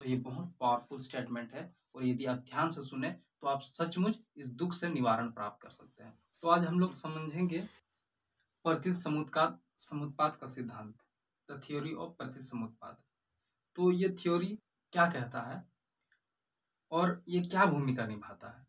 तो ये बहुत पावरफुल स्टेटमेंट है और यदि आप ध्यान से सुने तो आप सचमुच इस दुख से निवारण प्राप्त कर सकते हैं। तो आज हम लोग समझेंगे प्रतित समुत्पाद का सिद्धांत, द थ्योरी ऑफ प्रतित समुत्पाद। तो ये थ्योरी क्या कहता है और ये क्या भूमिका निभाता है।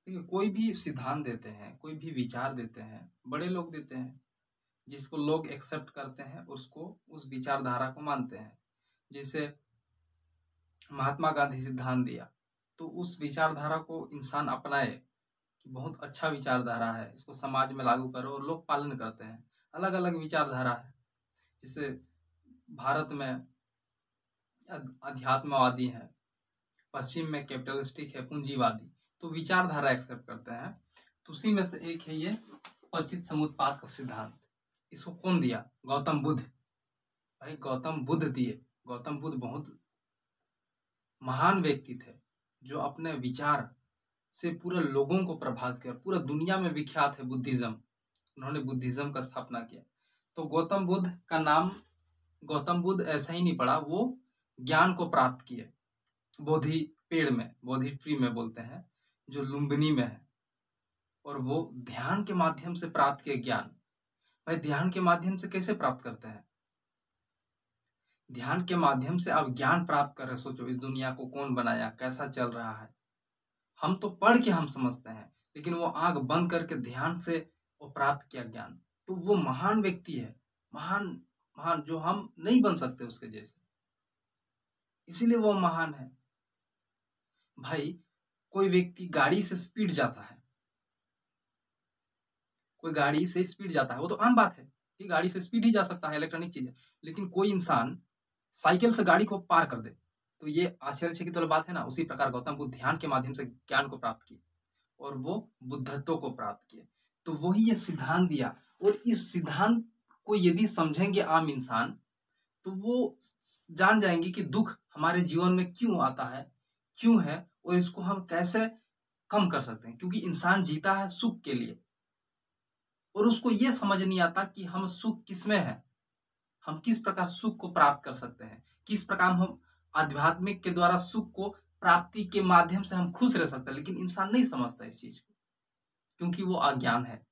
देखिए, कोई भी सिद्धांत देते हैं, कोई भी विचार देते हैं, बड़े लोग देते हैं, जिसको लोग एक्सेप्ट करते हैं, उसको उस विचारधारा को मानते हैं। जैसे महात्मा गांधी सिद्धांत दिया, तो उस विचारधारा को इंसान अपनाए कि बहुत अच्छा विचारधारा है, इसको समाज में लागू करो, और लोग पालन करते हैं। अलग अलग विचारधारा है, जैसे भारत में अध्यात्मवादी है, पश्चिम में कैपिटलिस्टिक है, पूंजीवादी, तो विचारधारा एक्सेप्ट करते हैं। तो उसी में से एक है ये प्रतित समुत्पाद का सिद्धांत। इसको कौन दिया? गौतम बुद्ध। भाई गौतम बुद्ध दिए। गौतम बुद्ध बहुत महान व्यक्ति थे, जो अपने विचार से पूरे लोगों को प्रभावित किया। पूरा दुनिया में विख्यात है बुद्धिज्म। उन्होंने बुद्धिज्म का स्थापना किया। तो गौतम बुद्ध का नाम गौतम बुद्ध ऐसा ही नहीं पड़ा, वो ज्ञान को प्राप्त किए बोधि पेड़ में, बोधि ट्री में बोलते हैं, जो लुम्बिनी में है, और वो ध्यान के माध्यम से प्राप्त किए ज्ञान। भाई ध्यान के माध्यम से कैसे प्राप्त करते हैं? ध्यान के माध्यम से आप ज्ञान प्राप्त कर रहे। सोचो, इस दुनिया को कौन बनाया, कैसा चल रहा है। हम तो पढ़ के हम समझते हैं, लेकिन वो आंख बंद करके ध्यान से वो प्राप्त किया ज्ञान। तो वो महान व्यक्ति है, महान महान, जो हम नहीं बन सकते उसके जैसे, इसीलिए वो महान है। भाई कोई व्यक्ति गाड़ी से स्पीड जाता है, कोई गाड़ी से स्पीड जाता है, वो तो आम बात है कि गाड़ी से स्पीड ही जा सकता है, इलेक्ट्रॉनिक चीज है। लेकिन कोई इंसान साइकिल से गाड़ी को पार कर दे, तो ये आश्चर्य की तो बात है ना। उसी प्रकार गौतम बुद्ध ध्यान के माध्यम से ज्ञान को प्राप्त किए और वो बुद्धत्व को प्राप्त किए। तो वही ये सिद्धांत दिया, और इस सिद्धांत को यदि समझेंगे आम इंसान, तो वो जान जाएंगे कि दुख हमारे जीवन में क्यों आता है, क्यों है, और इसको हम कैसे कम कर सकते हैं। क्योंकि इंसान जीता है सुख के लिए, और उसको ये समझ नहीं आता कि हम सुख किसमें है, हम किस प्रकार सुख को प्राप्त कर सकते हैं, किस प्रकार हम आध्यात्मिक के द्वारा सुख को प्राप्ति के माध्यम से हम खुश रह सकते हैं। लेकिन इंसान नहीं समझता इस चीज को, क्योंकि वो अज्ञान है।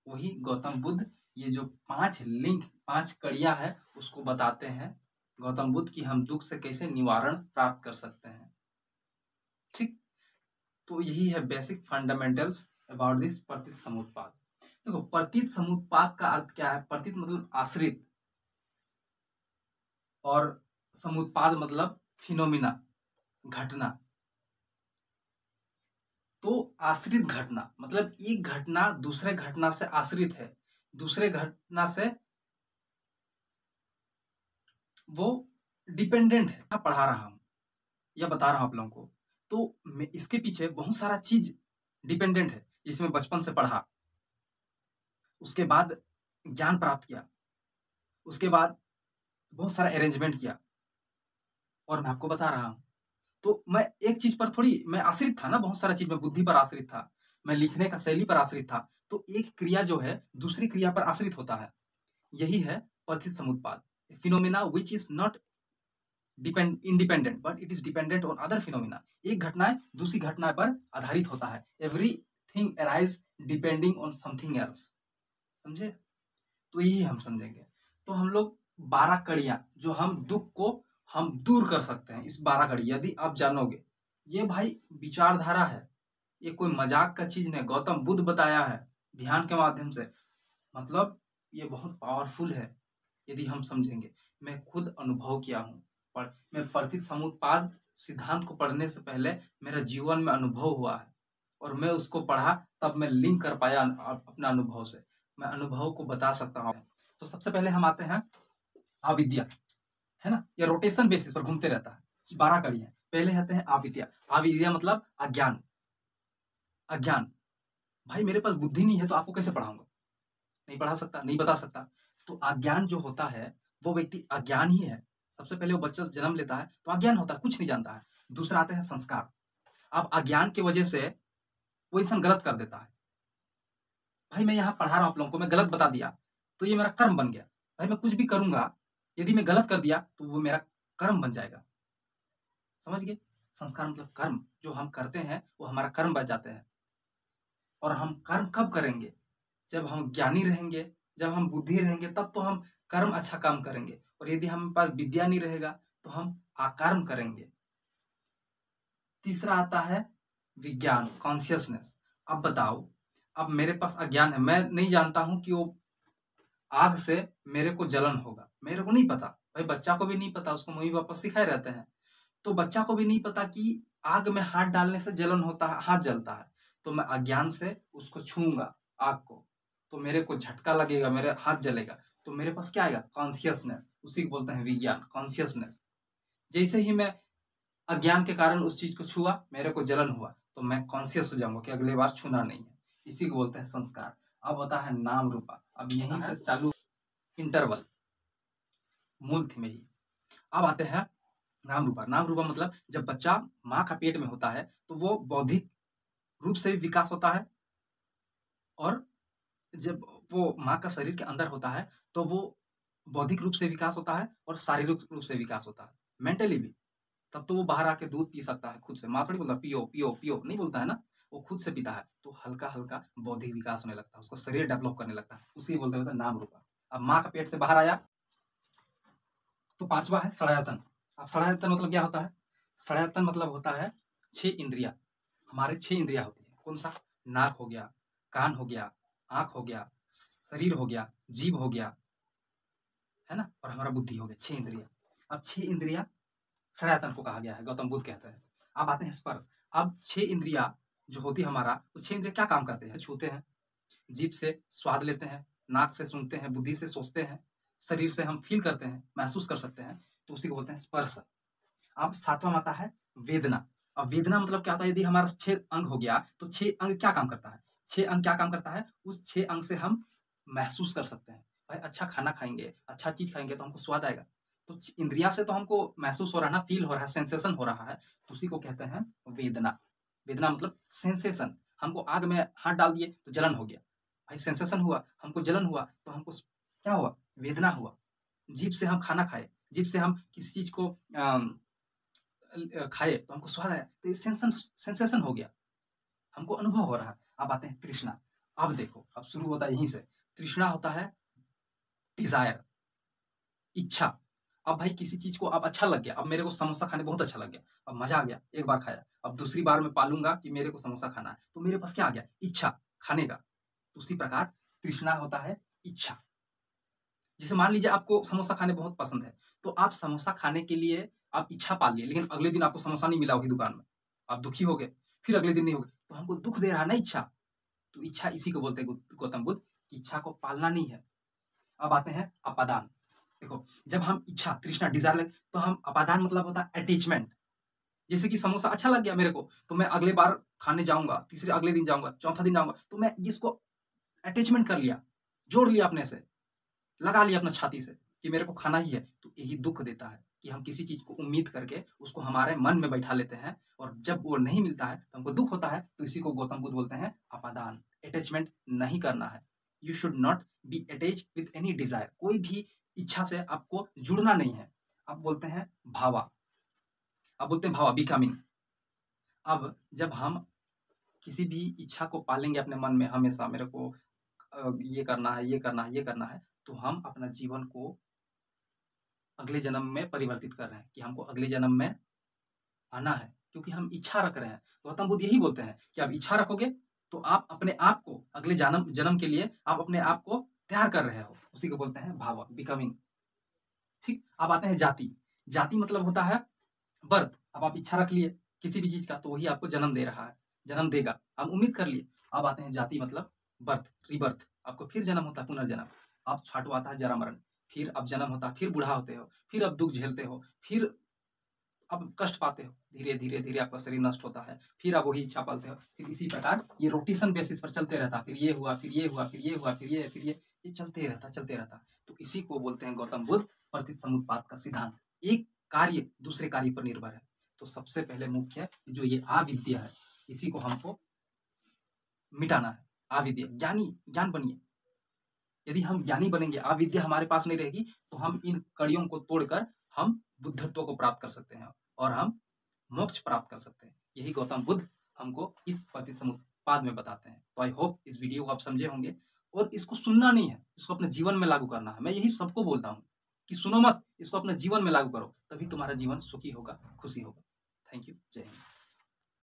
वही गौतम बुद्ध ये जो 5 लिंक, 5 कड़ियां है, उसको बताते हैं गौतम बुद्ध कि हम दुख से कैसे निवारण प्राप्त कर सकते हैं। ठीक, तो यही है बेसिक फंडामेंटल्स अबाउट दिस प्रतित समुत्पाद। देखो, प्रतित समुत्पाद का अर्थ क्या है? प्रतित मतलब आश्रित, और समुत्पाद मतलब फिनोमिना, घटना। तो आश्रित घटना मतलब एक घटना दूसरे घटना से आश्रित है, दूसरे घटना से वो डिपेंडेंट है। पढ़ा रहा हूं या बता रहा हूं आप लोगों को, तो इसके पीछे बहुत सारा चीज डिपेंडेंट है, जिसमें बचपन से पढ़ा, उसके बाद ज्ञान प्राप्त किया, उसके बाद बहुत सारा अरेंजमेंट किया, और मैं आपको बता रहा हूं। तो मैं एक चीज पर थोड़ी मैं आश्रित था ना, बहुत सारा चीज, मैं बुद्धि पर आश्रित था, मैं लिखने का शैली पर आश्रित था। तो एक क्रिया जो है दूसरी क्रिया पर आश्रित होता है। यही है प्रतित समुत्पाद, phenomena which is not independent but it is dependent on other phenomena. एक घटना दूसरी घटना पर आधारित होता है। Everything arise depending on something else. समझे? तो यही हम समझेंगे। तो हम लोग 12 कड़ियां जो हम दुख को हम दूर कर सकते हैं, इस 12 कड़ी यदि आप जानोगे। ये भाई विचारधारा है, ये कोई मजाक का चीज नहीं। गौतम बुद्ध बताया है ध्यान के माध्यम से, मतलब ये बहुत पावरफुल है यदि हम समझेंगे। मैं खुद अनुभव किया हूँ, पर मैं प्रतित समुत्पाद सिद्धांत को पढ़ने से पहले मेरा जीवन में अनुभव हुआ है, और मैं उसको पढ़ा तब मैं लिंक कर पाया अपने अनुभव से। मैं अनुभव को बता सकता हूँ। तो सबसे पहले हम आते हैं अविद्या, है ना, ये रोटेशन बेसिस पर घूमते रहता है। 12 कड़ी है। पहले आते हैं अविद्या। अविद्या मतलब अज्ञान। अज्ञान, भाई मेरे पास बुद्धि नहीं है तो आपको कैसे पढ़ाऊंगा? नहीं पढ़ा सकता, नहीं बता सकता। तो अज्ञान जो होता है वो व्यक्ति अज्ञान ही है। सबसे पहले वो बच्चा जन्म लेता है तो अज्ञान होता है, कुछ नहीं जानता है। दूसरा आते हैं संस्कार। अब अज्ञान की वजह से वो इंसान गलत कर देता है। भाई मैं यहाँ पढ़ा रहा हूँ आप लोगों को, मैं गलत बता दिया तो ये मेरा कर्म बन गया। भाई मैं कुछ भी करूंगा, यदि मैं गलत कर दिया तो वो मेरा कर्म बन जाएगा। समझ गए? संस्कार मतलब कर्म, जो हम करते हैं वो हमारा कर्म बन जाते हैं। और हम कर्म कब करेंगे? जब हम ज्ञानी रहेंगे, जब हम बुद्धि रहेंगे, तब तो हम कर्म अच्छा काम करेंगे। और यदि हमारे पास विद्या नहीं रहेगा तो हम अकर्म करेंगे। तीसरा आता है विज्ञान, कॉन्शियसनेस। अब बताओ, अब मेरे पास अज्ञान है, मैं नहीं जानता हूं कि वो आग से मेरे को जलन होगा, मेरे को नहीं पता। भाई बच्चा को भी नहीं पता, उसको मम्मी पापा सिखाए रहते हैं। तो बच्चा को भी नहीं पता कि आग में हाथ डालने से जलन होता है, हाथ जलता है। तो मैं अज्ञान से उसको छूऊंगा आग को, तो मेरे को झटका लगेगा, मेरे हाथ जलेगा। तो मेरे पास क्या आएगा? कॉन्शियसनेस। उसी को बोलते हैं विज्ञान, कॉन्शियसनेस। जैसे ही मैं अज्ञान के कारण उस चीज को छुआ, मेरे को जलन हुआ, तो मैं कॉन्शियस हो जाऊंगा कि अगले बार छूना नहीं है। इसी को बोलते हैं संस्कार। अब होता है नाम रूपा। अब यहीं से चालू इंटरवल, मूल थी में ही। अब आते हैं नाम रूपा। नाम रूपा मतलब जब बच्चा माँ का पेट में होता है तो वो बौद्धिक रूप से भी विकास होता है, और जब वो माँ का शरीर के अंदर होता है तो वो बौद्धिक रूप से विकास होता है और शारीरिक रूप से विकास होता है, मेंटली भी। तब तो वो बाहर आके दूध पी सकता है खुद से। माँ थोड़ी बोलता पियो पियो पियो, नहीं बोलता है ना, वो खुद से पीता है। तो हल्का हल्का बौद्धिक विकास होने लगता है, उसका शरीर डेवलप करने लगता है। उसी बोलते होते हैं नाम रूपा। अब माँ का पेट से बाहर आया तो पांचवा है षडायतन। अब षडायतन मतलब क्या होता है? षडायतन मतलब होता है 6 इंद्रिया। हमारे 6 इंद्रिया होती है। कौन सा? नाक हो गया, कान हो गया, आंख हो गया, शरीर हो गया, जीभ हो गया, है ना, और हमारा बुद्धि हो गया। 6 इंद्रिया। अब 6 इंद्रिया षडायतन को कहा गया है, गौतम बुद्ध कहते हैं। अब आते हैं स्पर्श। अब 6 इंद्रिया जो होती है हमारा, वो 6 इंद्रिया क्या काम करते हैं? छूते हैं, जीभ से स्वाद लेते हैं, नाक से सूंघते हैं, बुद्धि से सोचते हैं, शरीर से हम फील करते हैं, महसूस कर सकते हैं। तो उसी को बोलते हैं स्पर्श। अब सातवां आता है वेदना। अब वेदना मतलब क्या होता है? यदि हमारा 6 अंग हो गया तो 6 अंग क्या काम करता है? 6 अंग क्या काम करता है? उस 6 अंग से हम महसूस कर सकते हैं। भाई अच्छा खाना खाएंगे, अच्छा चीज खाएंगे तो हमको स्वाद आएगा। तो इंद्रिया से तो हमको महसूस हो रहा है ना, फील हो रहा है, सेंसेशन हो रहा है। तो उसी को कहते हैं वेदना। वेदना मतलब सेंसेशन। हमको आग में हाथ डाल दिए तो जलन हो गया, भाई सेंसेशन हुआ, हमको जलन हुआ तो हमको क्या हुआ? वेदना हुआ। जीभ से हम खाना खाए, जीभ से हम किसी चीज को खाए तो हमको स्वाद आया, तो ये सेंसेशन हो गया, हमको अनुभव हो रहा है। अब आते हैं तृष्णा। अब देखो, अब शुरू होता है यहीं से। तृष्णा होता है डिजायर, इच्छा। अब भाई किसी चीज को अब अच्छा लग गया, अब मेरे को समोसा खाने बहुत अच्छा लग गया, अब मजा आ गया, एक बार खाया, अब दूसरी बार मैं पालूंगा कि मेरे को समोसा खाना है, तो मेरे पास क्या आ गया? इच्छा खाने का। उसी प्रकार तृष्णा होता है इच्छा। जैसे मान लीजिए आपको समोसा खाने बहुत पसंद है, तो आप समोसा खाने के लिए आप इच्छा पाल लिए, लेकिन अगले दिन आपको समोसा नहीं मिला वही दुकान में, आप दुखी हो गए, फिर अगले दिन नहीं हो गए, तो हमको दुख दे रहा है ना इच्छा। तो इच्छा इसी को बोलते हैं गौतम बुद्ध कि इच्छा को पालना नहीं है। अब आते हैं अपादान। देखो, जब हम इच्छा तृष्णा डिजायर लगे तो हम अपादान मतलब होता है अटैचमेंट। जैसे कि समोसा अच्छा लग गया मेरे को, तो मैं अगले बार खाने जाऊंगा, तीसरे अगले दिन जाऊंगा, चौथा दिन जाऊंगा, तो मैं जिसको अटैचमेंट कर लिया, जोड़ लिया अपने से, लगा लिया अपना छाती से कि मेरे को खाना ही है। तो यही दुख देता है कि हम किसी चीज को उम्मीद करके उसको हमारे मन में बैठा लेते हैं, और जब वो नहीं मिलता है तो हमको दुख होता है। तो इसी को गौतम बुद्ध बोलते हैं अपादान। अटैचमेंट नहीं करना है। You should not be attach with any desire. कोई भी इच्छा से आपको जुड़ना नहीं है। अब बोलते हैं भावा। अब बोलते हैं भावा, बिकमिंग। अब जब हम किसी भी इच्छा को पालेंगे अपने मन में, हमेशा मेरे को ये करना है, ये करना है, ये करना है, तो हम अपना जीवन को अगले जन्म में परिवर्तित कर रहे हैं कि हमको अगले जन्म में आना है, क्योंकि हम इच्छा रख रहे हैं। गौतम बुद्ध यही बोलते हैं कि आप इच्छा रखोगे तो आप अपने आप को अगले जन्म जन्म के लिए आप अपने आप को तैयार कर रहे हो। उसी को बोलते हैं भाव, बिकमिंग। ठीक। अब आते हैं जाति। जाति मतलब होता है बर्थ। अब आप इच्छा रख लिए किसी भी चीज का, तो वही आपको जन्म दे रहा है, जन्म देगा, हम उम्मीद कर लिए। अब आते हैं जाति मतलब बर्थ, रिबर्थ। आपको फिर जन्म होता है, पुनर्जन्म। अब छठवा आता है जरा मरण। फिर अब जन्म होता है, फिर बूढ़ा होते हो, फिर अब दुख झेलते हो, फिर अब कष्ट पाते हो, धीरे धीरे धीरे आपका शरीर नष्ट होता है, फिर आप वही इच्छा पालते हो। फिर इसी प्रकार ये रोटेशन बेसिस पर चलते रहता है। फिर ये हुआ, फिर ये हुआ, फिर ये हुआ, फिर ये चलते रहता, चलते रहता। तो इसी को बोलते हैं गौतम बुद्ध प्रतिसमुत्पाद का सिद्धांत। एक कार्य दूसरे कार्य पर निर्भर है। तो सबसे पहले मुख्य जो ये अविद्या है, इसी को हमको मिटाना है। अविद्या, ज्ञानी, ज्ञान बनिए। यदि हम ज्ञानी बनेंगे, अविद्या हमारे पास नहीं रहेगी, तो हम इन कड़ियों को तोड़कर हम बुद्धत्व को प्राप्त कर सकते हैं, और हम मोक्ष प्राप्त कर सकते हैं। यही गौतम बुद्ध हमको इस प्रतिसमुत्पाद में बताते हैं। तो आई होप इस वीडियो को आप समझे होंगे और इसको सुनना नहीं है, इसको अपने जीवन में लागू करना है। मैं यही सबको बोलता हूँ कि सुनो मत, इसको अपने जीवन में लागू करो, तभी तुम्हारा जीवन सुखी होगा, खुशी होगा। Thank you. जय हिंद।